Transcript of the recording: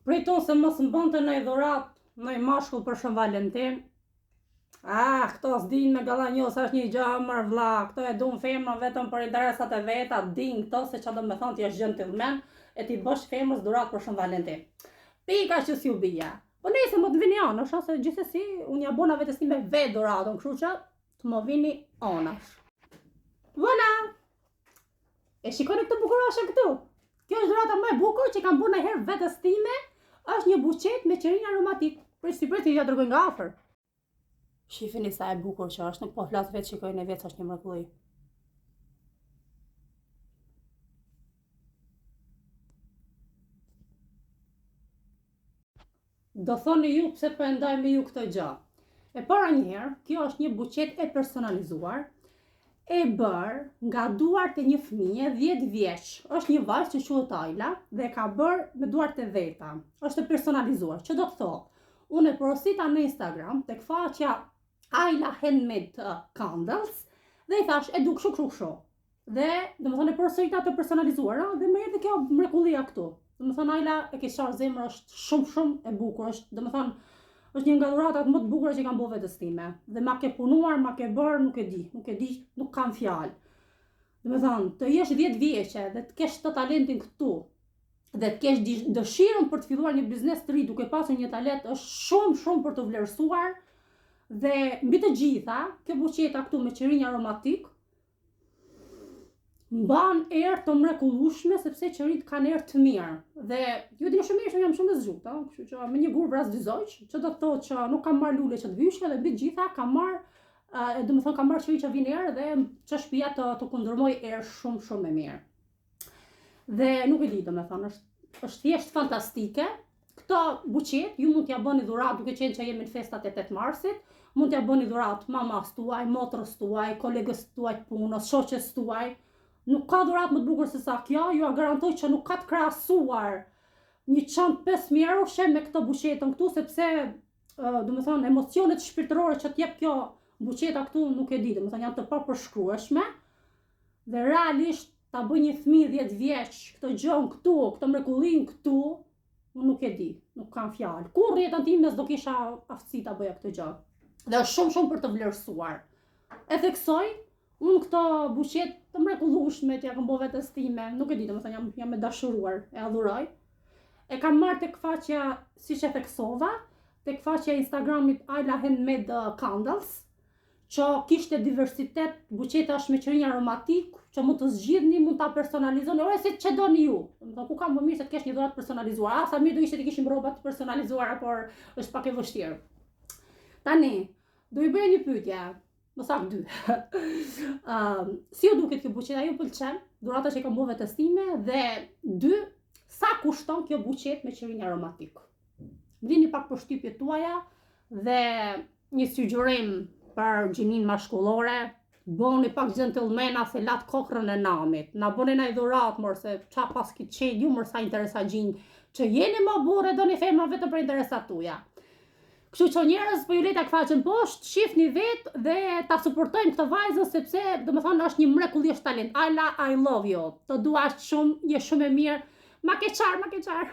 Priton se mos më bënte në dhurat në mashkull për Shën Valentin. Këto s'din me gallanjos, është një gjë mër vlla, këto e duan femrën vetëm për interesat e veta, din këto se çfarë do me thonë ti është gentleman e ti bësh femrës dhurat për Shën Valentin. Pika që s'ju bija. Po nëse më të vini anash, ose gjithsesi unë ja bona vetes time vetë dhuratën, kështu që të më vini anash. Voilà. E shikoni këtë bukuroshe këtu. Kjo është dhurata më e bukur që kam bërë ndonjëherë vetes time, është një buqet me qerin aromatik. Presi ja dërgoj nga afër. Shifini sa e bukur që është, nuk po flas vetë, shikojnë e vetë është një mrekulli. Do thoni ju pse po e ndaj me ju këtë gjë. E para njëherë, kjo është një buqet e personalizuar, e bërë nga duart e një fëmije 10 vjeç. Është një vajzë që quhet Ajla dhe ka bërë me duart e veta. Është e personalizuar. Që do të thotë, unë e porosita në Instagram tek faqja Ajla Handmade Candles dhe i thash e du kështu. Dhe domethënë e porosita të personalizuara dhe më erdhi kjo mrekullia këtu. Domethënë Ajla e ke qarë zemër, është shumë e bukur, është domethënë është një nga dhuratat më të bukura që kam bërë vetes time. Dhe ma ke punuar, ma ke bërë, nuk e di, nuk kam fjalë. Domethënë, të jesh 10 vjeçe dhe të kesh të talentin këtu, dhe të kesh dëshirën për të filluar një biznes të ri duke pasur një talent, është shumë për të vlerësuar. Dhe mbi të gjitha, kjo buqeta këtu me qerin aromatik mban erë të mrekullueshme sepse qerit kanë erë të mirë. Dhe ju dini shumë mirë që jam shumë e zgjuar, kështu që me një gur vras dy zogj, që do të thotë që nuk kam marr lule që të vyshke dhe mbi të gjitha kam marr, domethënë kam marr qeri që vjen erë dhe që shtëpia të kundërmoj erë shumë e mirë. Dhe nuk e di, domethënë është thjesht fantastike. Këto buqet ju mund t'ja bëni dhurat duke qenë që jemi në festat e 8 marsit, mund t'ja bëni dhurat mamas tuaj, motrës tuaj, kolegës tuaj të punës, shoqes tuaj. Nuk ka dhurat më të bukur se sa kjo, ju a garantoj që nuk ka të krahasuar një çantë 5.000 euroshe me këtë buqetën këtu, sepse domethënë emocionet shpirtërore që t'jep kjo buqeta këtu nuk e di, domethënë janë të papërshkrueshme. Dhe realisht ta bëj një fëmijë 10 vjeç këtë gjën këtu, këtë mrekullin këtu, unë nuk e di, nuk kam fjalë. Kur në jetën time s'do kisha aftësi ta bëja këtë gjë. Dhe është shumë për të vlerësuar. E theksoj, unë këto buqet të mrekullueshme që ja kam bërë vetes time, nuk e di, domethënë jam e dashuruar, e adhuroj. E kam marrë tek faqja, siç e theksova, tek faqja e Instagramit Ajla Handmade Candles, që kishte diversitet buqetash me qerin aromatik, që mund të zgjidhni, mund ta personalizoni, ose si që doni ju. Domethënë ku kam më mirë se të kesh një dhuratë personalizuar. Sa mirë do ishte të kishim rroba të personalizuara, por është pak e vështirë. Tani, do i bëja një pyetje. Më sak 2. Si ju duket kjo buqeta, ju pëlqen? Dhurata që kam bërë vetes time dhe 2, sa kushton kjo buqet me qerin aromatik? Blini pak përshtypjet tuaja dhe një sugjerim për gjinin mashkullore, bëni pak gentlemana se lat kokrën e namit. Na bëni ndaj dhurat mor se ça pas ki çel ju mor sa interesa gjin që jeni më burrë doni femra vetëm për interesat tuaja. Kështu që njerëz po ju le ta kfaqen poshtë, shihni vetë dhe ta suportojmë këtë vajzën sepse domethënë është një mrekulli, është talent. Ajla, I love you. Të dua shumë, je shumë e mirë. Ma ke qarë.